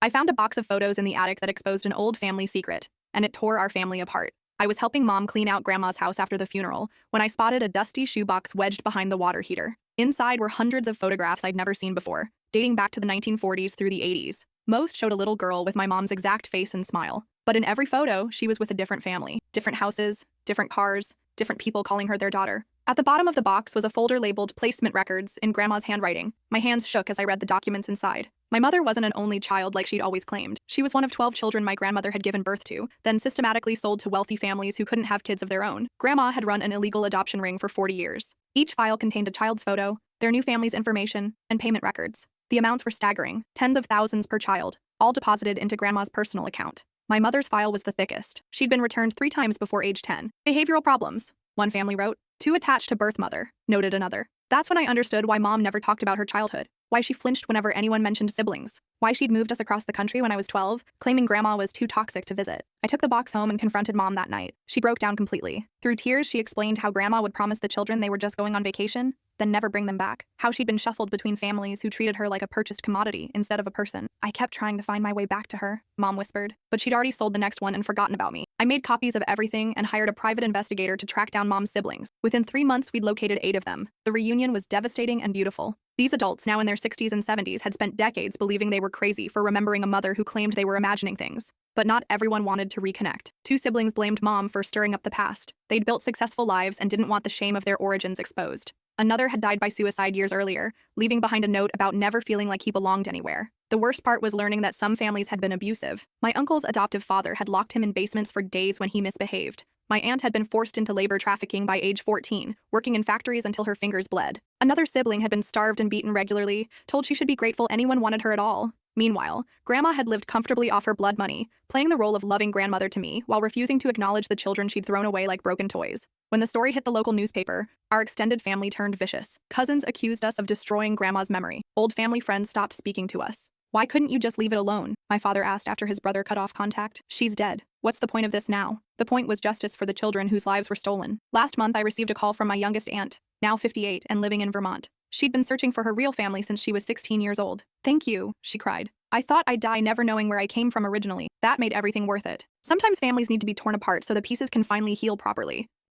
I found a box of photos in the attic that exposed an old family secret, and it tore our family apart. I was helping Mom clean out Grandma's house after the funeral when I spotted a dusty shoebox wedged behind the water heater. Inside were hundreds of photographs I'd never seen before, dating back to the 1940s through the 80s. Most showed a little girl with my mom's exact face and smile, but in every photo, she was with a different family, different houses, different cars, different people calling her their daughter. At the bottom of the box was a folder labeled Placement Records in Grandma's handwriting. My hands shook as I read the documents inside. My mother wasn't an only child like she'd always claimed. She was one of 12 children my grandmother had given birth to, then systematically sold to wealthy families who couldn't have kids of their own. Grandma had run an illegal adoption ring for 40 years. Each file contained a child's photo, their new family's information, and payment records. The amounts were staggering, tens of thousands per child, all deposited into Grandma's personal account. My mother's file was the thickest. She'd been returned 3 times before age 10. Behavioral problems, one family wrote. Too attached to birth mother, noted another. That's when I understood why Mom never talked about her childhood, why she flinched whenever anyone mentioned siblings, why she'd moved us across the country when I was 12, claiming Grandma was too toxic to visit. I took the box home and confronted Mom that night. She broke down completely. Through tears, she explained how Grandma would promise the children they were just going on vacation, then never bring them back. How she'd been shuffled between families who treated her like a purchased commodity instead of a person. I kept trying to find my way back to her, Mom whispered, but she'd already sold the next one and forgotten about me. I made copies of everything and hired a private investigator to track down Mom's siblings. Within 3 months, we'd located 8 of them. The reunion was devastating and beautiful. These adults, now in their 60s and 70s, had spent decades believing they were crazy for remembering a mother who claimed they were imagining things. But not everyone wanted to reconnect. 2 siblings blamed Mom for stirring up the past. They'd built successful lives and didn't want the shame of their origins exposed. Another had died by suicide years earlier, leaving behind a note about never feeling like he belonged anywhere. The worst part was learning that some families had been abusive. My uncle's adoptive father had locked him in basements for days when he misbehaved. My aunt had been forced into labor trafficking by age 14, working in factories until her fingers bled. Another sibling had been starved and beaten regularly, told she should be grateful anyone wanted her at all. Meanwhile, Grandma had lived comfortably off her blood money, playing the role of loving grandmother to me while refusing to acknowledge the children she'd thrown away like broken toys. When the story hit the local newspaper, our extended family turned vicious. Cousins accused us of destroying Grandma's memory. Old family friends stopped speaking to us. Why couldn't you just leave it alone? My father asked after his brother cut off contact. She's dead. What's the point of this now? The point was justice for the children whose lives were stolen. Last month, I received a call from my youngest aunt, now 58 and living in Vermont. She'd been searching for her real family since she was 16 years old. Thank you, she cried. I thought I'd die never knowing where I came from originally. That made everything worth it. Sometimes families need to be torn apart so the pieces can finally heal properly.